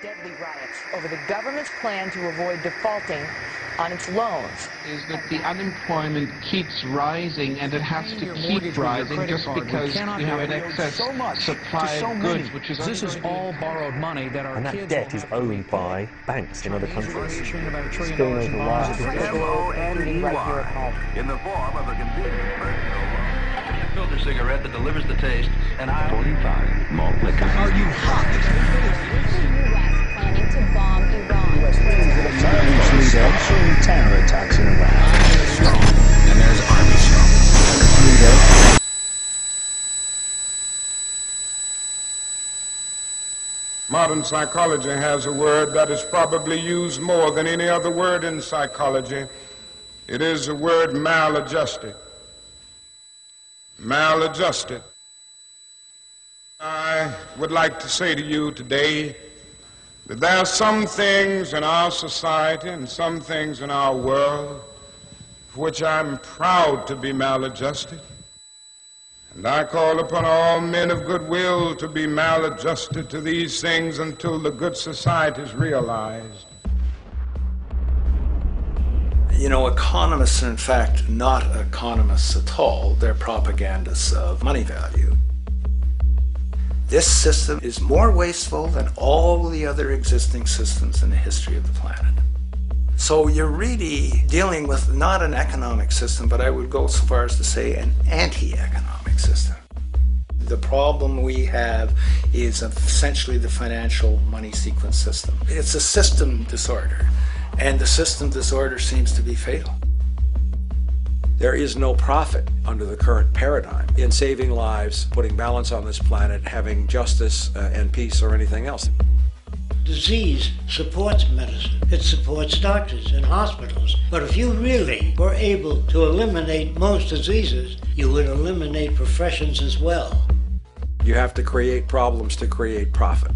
Deadly riots over the government's plan to avoid defaulting on its loans. Is that the unemployment keeps rising, and it has to keep rising just because we have an excess supply of goods, which is this is all borrowed money that our and that kids debt is owned by banks in other countries. about $1 trillion Going in over bonds. M-O-N-E-Y, in the form of a convenient personal loan. A filter cigarette that delivers the taste, and 45 malt liquor. Are you hot? Planning to bomb Iran. Sponsoring terror attacks in Iraq. And there's Army strong. Modern psychology has a word that is probably used more than any other word in psychology. It is the word maladjusted. Maladjusted. I would like to say to you today that there are some things in our society and some things in our world for which I'm proud to be maladjusted. And I call upon all men of goodwill to be maladjusted to these things until the good society is realized. You know, economists are in fact not economists at all. They're propagandists of money value. This system is more wasteful than all the other existing systems in the history of the planet. So you're really dealing with not an economic system, but I would go so far as to say an anti-economic system. The problem we have is essentially the financial money sequence system. It's a system disorder, and the system disorder seems to be fatal. There is no profit under the current paradigm in saving lives, putting balance on this planet, having justice and peace or anything else. Disease supports medicine. It supports doctors and hospitals. But if you really were able to eliminate most diseases, you would eliminate professions as well. You have to create problems to create profit.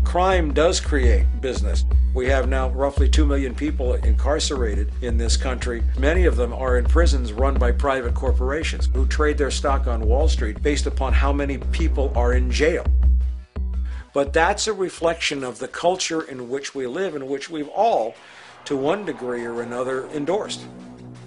Crime does create business. We have now roughly 2 million people incarcerated in this country. Many of them are in prisons run by private corporations who trade their stock on Wall Street based upon how many people are in jail. But that's a reflection of the culture in which we live, in which we've all, to one degree or another, endorsed.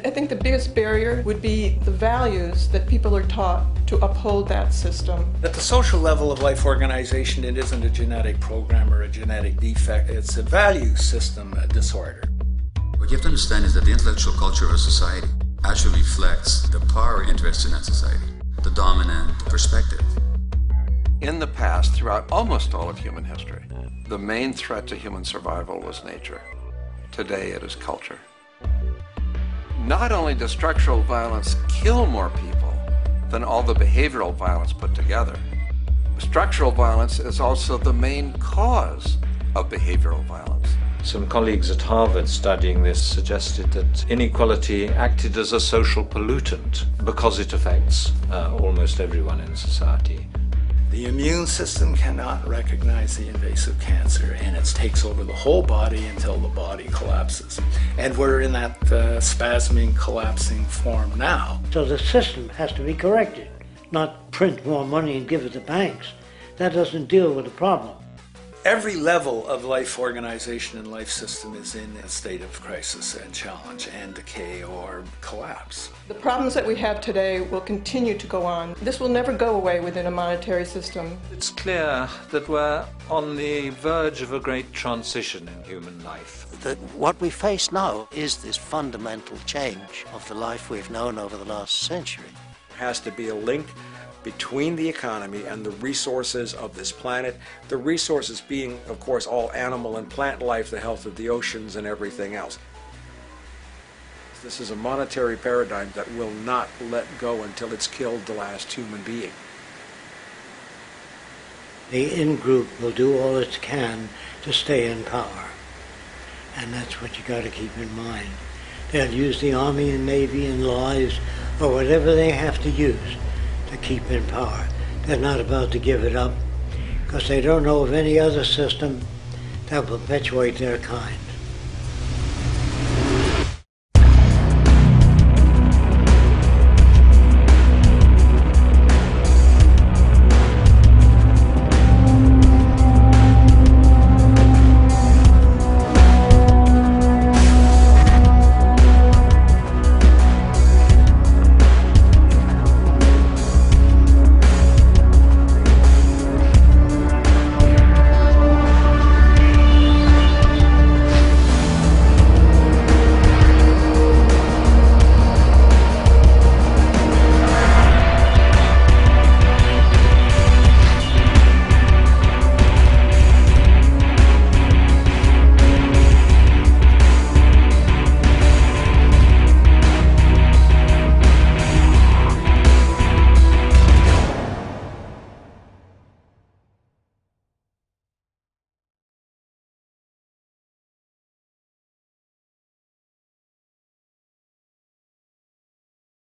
I think the biggest barrier would be the values that people are taught to uphold that system. At the social level of life organization, it isn't a genetic program or a genetic defect. It's a value system disorder. What you have to understand is that the intellectual culture of a society actually reflects the power interests in that society, the dominant perspective. In the past, throughout almost all of human history, the main threat to human survival was nature. Today it is culture. Not only does structural violence kill more people than all the behavioral violence put together, structural violence is also the main cause of behavioral violence. Some colleagues at Harvard studying this suggested that inequality acted as a social pollutant because it affects almost everyone in society. The immune system cannot recognize the invasive cancer, and it takes over the whole body until the body collapses. And we're in that spasming, collapsing form now. So the system has to be corrected, not print more money and give it to banks. That doesn't deal with the problem. Every level of life organization and life system is in a state of crisis and challenge and decay or collapse. The problems that we have today will continue to go on. This will never go away within a monetary system. It's clear that we're on the verge of a great transition in human life. That what we face now is this fundamental change of the life we've known over the last century. There has to be a link between the economy and the resources of this planet, the resources being, of course, all animal and plant life, the health of the oceans and everything else. This is a monetary paradigm that will not let go until it's killed the last human being. The in-group will do all it can to stay in power. And that's what you got to keep in mind. They'll use the Army and Navy and lives or whatever they have to use to keep in power. They're not about to give it up because they don't know of any other system that will perpetuate their kind.